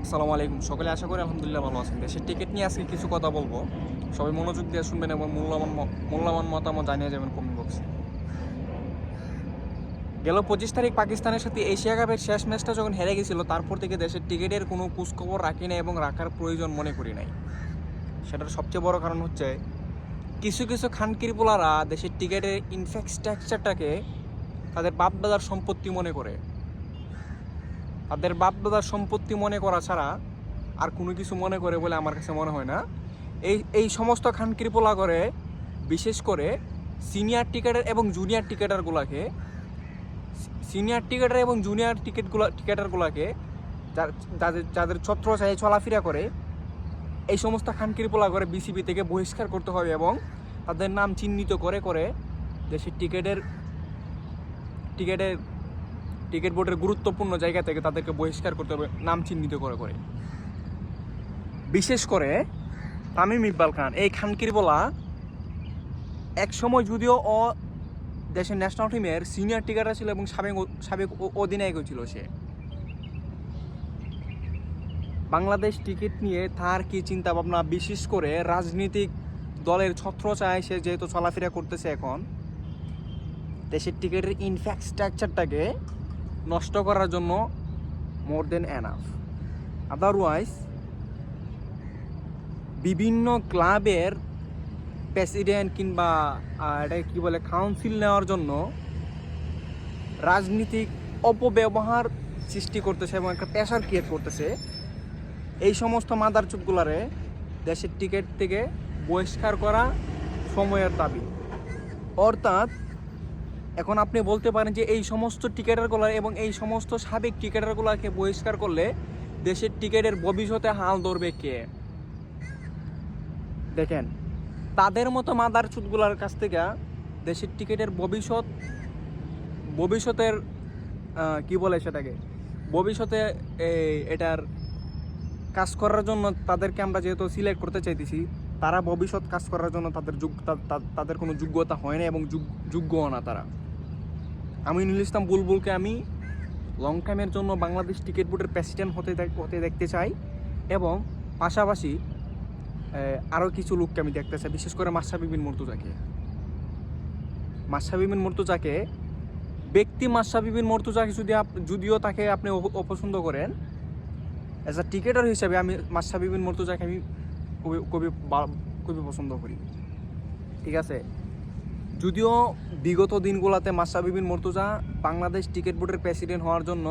আসসালামু আলাইকুম। সকলে আশা করি আলহামদুলিল্লাহ ভালো আছেন। দেশের টিকিট নিয়ে আজকে কিছু কথা বলবো। সবাই মনোযোগ দিয়ে শুনবেন এবং মূল্যবান মতামত জানিয়ে যাবেন কমেন্ট বক্সে। গেল 25 তারিখ পাকিস্তানের সাথে এশিয়া কাপের শেষ ম্যাচটা যখন হেরে গেছিল, তারপর থেকে দেশের টিকিটের কোনো খোঁজখবর রাখি নাই এবং রাখার প্রয়োজন মনে করি নাই। সেটার সবচেয়ে বড় কারণ হচ্ছে কিছু কিছু খানকির পোলারা দেশের টিকিটের ইনফ্রাস্ট্রাকচারটাকে তাদের বাপদাদার সম্পত্তি মনে করে। তাদের বাপদাদার সম্পত্তি মনে করা ছাড়া আর কোনো কিছু মনে করে বলে আমার কাছে মনে হয় না। এই সমস্ত খানকির পোলা করে বিশেষ করে সিনিয়র টিকেটার এবং জুনিয়র টিকেটারগুলোকে টিকেটারগুলোকে যাদের ছত্রছায়ায় চলাফেরা করে, এই সমস্ত খানকির পোলা করে বিসিবি থেকে বহিষ্কার করতে হবে এবং তাদের নাম চিহ্নিত করে করে দেশের টিকিট বোর্ডের গুরুত্বপূর্ণ জায়গা থেকে তাদেরকে বহিষ্কার করতে হবে নাম চিহ্নিত করে করে। বিশেষ করে তামিম ইকবাল খান, এই খানকির বলা এক সময় যদিও দেশের ন্যাশনাল টিমের সিনিয়র টিকেটার ছিল এবং সাবেক অধিনায়কও ছিল। সে বাংলাদেশ টিকিট নিয়ে তার কি চিন্তা ভাবনা, বিশেষ করে রাজনৈতিক দলের ছত্রছায়ায় সে যেহেতু চলাফেরা করতেছে, এখন দেশের টিকিটের ইনফ্রাস্ট্রাকচারটাকে নষ্ট করার জন্য মোর দেন এনাফ। আদারওয়াইজ বিভিন্ন ক্লাবের প্রেসিডেন্ট কিংবা এটা কি বলে কাউন্সিল নেওয়ার জন্য রাজনীতিক অপব্যবহার সৃষ্টি করতেছে এবং একটা প্রেশার ক্রিয়েট করতেছে। এই সমস্ত মাদারচুদগুলারে দেশের টিকিট থেকে বহিষ্কার করা সময়ের দাবি। অর্থাৎ এখন আপনি বলতে পারেন যে এই সমস্ত টিকেটারগুলো এবং এই সমস্ত সাবেক টিকেটারগুলোকে বহিষ্কার করলে দেশের টিকিটের ভবিষ্যতে হাল ধরবে কে? দেখেন, তাদের মতো মাদারচুদগুলার কাছ থেকে দেশের টিকিটের ভবিষ্যতের কি বলে সেটাকে, ভবিষ্যতে এটার কাজ করার জন্য তাদেরকে আমরা যেহেতু সিলেক্ট করতে চাইতেছি, তারা ভবিষ্যৎ কাজ করার জন্য তাদের কোনো যোগ্যতা হয় না এবং যোগ্যও না তারা। আমিনুল ইসলাম বুলবুলকে আমি লং টাইমের জন্য বাংলাদেশ টিকিট বোর্ডের প্রেসিডেন্ট হতে দেখতে চাই এবং পাশাপাশি আরও কিছু লোককে আমি দেখতে চাই, বিশেষ করে মাশরাফি বিন মুর্তজাকে ব্যক্তি মাশরাফি বিন মুর্তজাকে যদিও তাকে আপনি অপছন্দ করেন, অ্যাজ আ টিকেটার হিসাবে আমি মাশরাফি বিন মুর্তজাকে আমি খুবই পছন্দ করি। ঠিক আছে, যদিও বিগত দিনগুলোতে মাশরাফি বিন মুর্তজা বাংলাদেশ টিকিট বোর্ডের প্রেসিডেন্ট হওয়ার জন্য